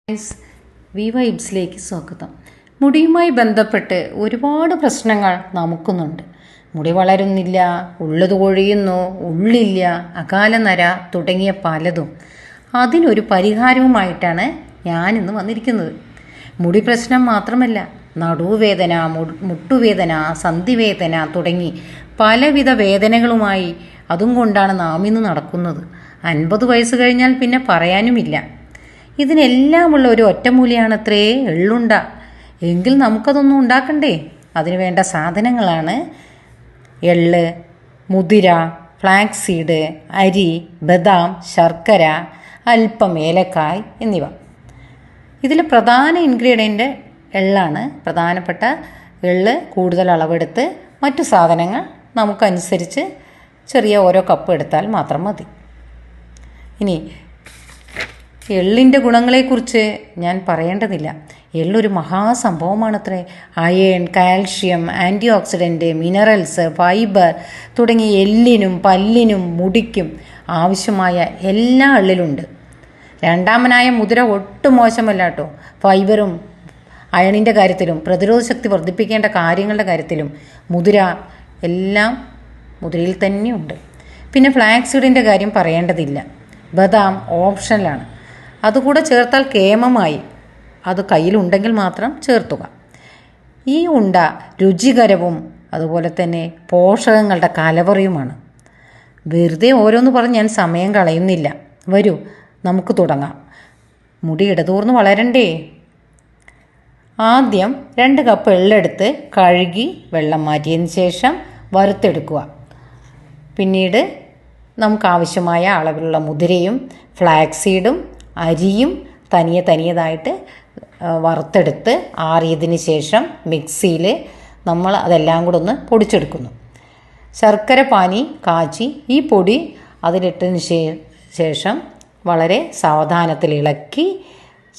Guys, V വൈബ്സിലേക്ക് സ്വാഗതം. മുടിയുമായി ബന്ധപ്പെട്ട് ഒരുപാട് പ്രശ്നങ്ങൾ നമുക്കുന്നുണ്ട്. മുടി വളരുന്നില്ല, ഉള്ളത് കൊഴിയുന്നു, ഉള്ളില്ല, അകാല നര തുടങ്ങിയ പലതും. അതിനൊരു പരിഹാരവുമായിട്ടാണ് ഞാനിന്ന് വന്നിരിക്കുന്നത്. മുടി പ്രശ്നം മാത്രമല്ല, നടുവേദന, മുട്ടുവേദന, സന്ധിവേദന തുടങ്ങി പലവിധ വേദനകളുമായി അതും കൊണ്ടാണ് നാം ഇന്ന് നടക്കുന്നത്. 50 വയസ്സ് കഴിഞ്ഞാൽ പിന്നെ പറയാനുമില്ല. ഇതിനെല്ലാമുള്ള ഒരു ഒറ്റമൂലിയാണത്രേ എള്ളുണ്ട. എങ്കിൽ നമുക്കതൊന്നും ഉണ്ടാക്കണ്ടേ? അതിന് വേണ്ട സാധനങ്ങളാണ് എള്ള്, മുതിര, ഫ്ലാക്സ് സീഡ്, അരി, ബദാം, ശർക്കര, അല്പം ഏലക്കായ് എന്നിവ. ഇതിൽ പ്രധാന ഇൻഗ്രീഡിയൻ്റ് എള്ളാണ്. പ്രധാനപ്പെട്ട എള്ള് കൂടുതൽ അളവെടുത്ത് മറ്റു സാധനങ്ങൾ നമുക്കനുസരിച്ച് ചെറിയ ഓരോ കപ്പ് എടുത്താൽ മാത്രം മതി. ഇനി എള്ളിൻ്റെ ഗുണങ്ങളെക്കുറിച്ച് ഞാൻ പറയേണ്ടതില്ല. എള്ളൊരു മഹാസംഭവമാണത്രേ. Iron, calcium, antioxidant, minerals, fibre തുടങ്ങിയ എല്ലിനും പല്ലിനും മുടിക്കും ആവശ്യമായ എല്ലാ എള്ളിലുണ്ട്. രണ്ടാമനായ മുതിര ഒട്ടും മോശമല്ല കേട്ടോ. ഫൈബറും അയണിൻ്റെ കാര്യത്തിലും പ്രതിരോധശക്തി വർദ്ധിപ്പിക്കേണ്ട കാര്യങ്ങളുടെ കാര്യത്തിലും മുതിര എല്ലാം മുതിരയിൽ തന്നെയുണ്ട്. പിന്നെ ഫ്ലാക്സ് സീഡിൻ്റെ കാര്യം പറയേണ്ടതില്ല. ബദാം ഓപ്ഷനിലാണ്. അതുകൂടെ ചേർത്താൽ കേമമായി. അത് കയ്യിലുണ്ടെങ്കിൽ മാത്രം ചേർത്തുക. ഈ ഉണ്ട രുചികരവും അതുപോലെ തന്നെ പോഷകങ്ങളുടെ കലവറിയുമാണ്. വെറുതെ ഓരോന്ന് പറഞ്ഞ് ഞാൻ സമയം കളയുന്നില്ല. വരൂ, നമുക്ക് തുടങ്ങാം. മുടി ഇടതൂർന്ന് വളരണ്ടേ? ആദ്യം 2 കപ്പ് എള്ളെടുത്ത് കഴുകി വെള്ളം മാറ്റിയതിന് ശേഷം വറുത്തെടുക്കുക. പിന്നീട് നമുക്കാവശ്യമായ അളവിലുള്ള മുതിരയും ഫ്ലാക്സ് സീഡും അരിയും തനിയതായിട്ട് വറുത്തെടുത്ത് ആറിയതിന് ശേഷം മിക്സിയിൽ നമ്മൾ അതെല്ലാം കൂടെ ഒന്ന് പൊടിച്ചെടുക്കുന്നു. ശർക്കര പാനി കാച്ചി ഈ പൊടി അതിലിട്ടതിന് ശേഷം വളരെ സാവധാനത്തിൽ ഇളക്കി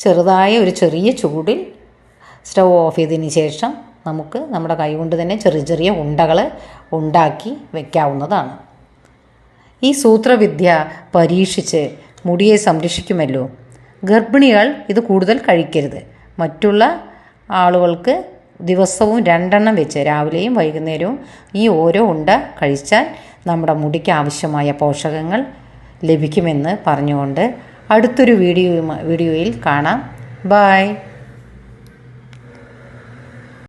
ചെറുതായ ഒരു ചെറിയ ചൂടിൽ സ്റ്റൗ ഓഫ് ചെയ്തതിന് ശേഷം നമുക്ക് നമ്മുടെ കൈ കൊണ്ട് തന്നെ ചെറിയ ഉണ്ടകൾ ഉണ്ടാക്കി വയ്ക്കാവുന്നതാണ്. ഈ സൂത്രവിദ്യ പരീക്ഷിച്ച് മുടിയെ സംരക്ഷിക്കുമല്ലോ. ഗർഭിണികൾ ഇത് കൂടുതൽ കഴിക്കരുത്. മറ്റുള്ള ആളുകൾക്ക് ദിവസവും 2 എണ്ണം വെച്ച് രാവിലെയും വൈകുന്നേരവും ഈ ഓരോ ഉണ്ട കഴിച്ചാൽ നമ്മുടെ മുടിക്ക് ആവശ്യമായ പോഷകങ്ങൾ ലഭിക്കുമെന്ന് പറഞ്ഞുകൊണ്ട് അടുത്തൊരു വീഡിയോയിൽ കാണാം. ബൈ.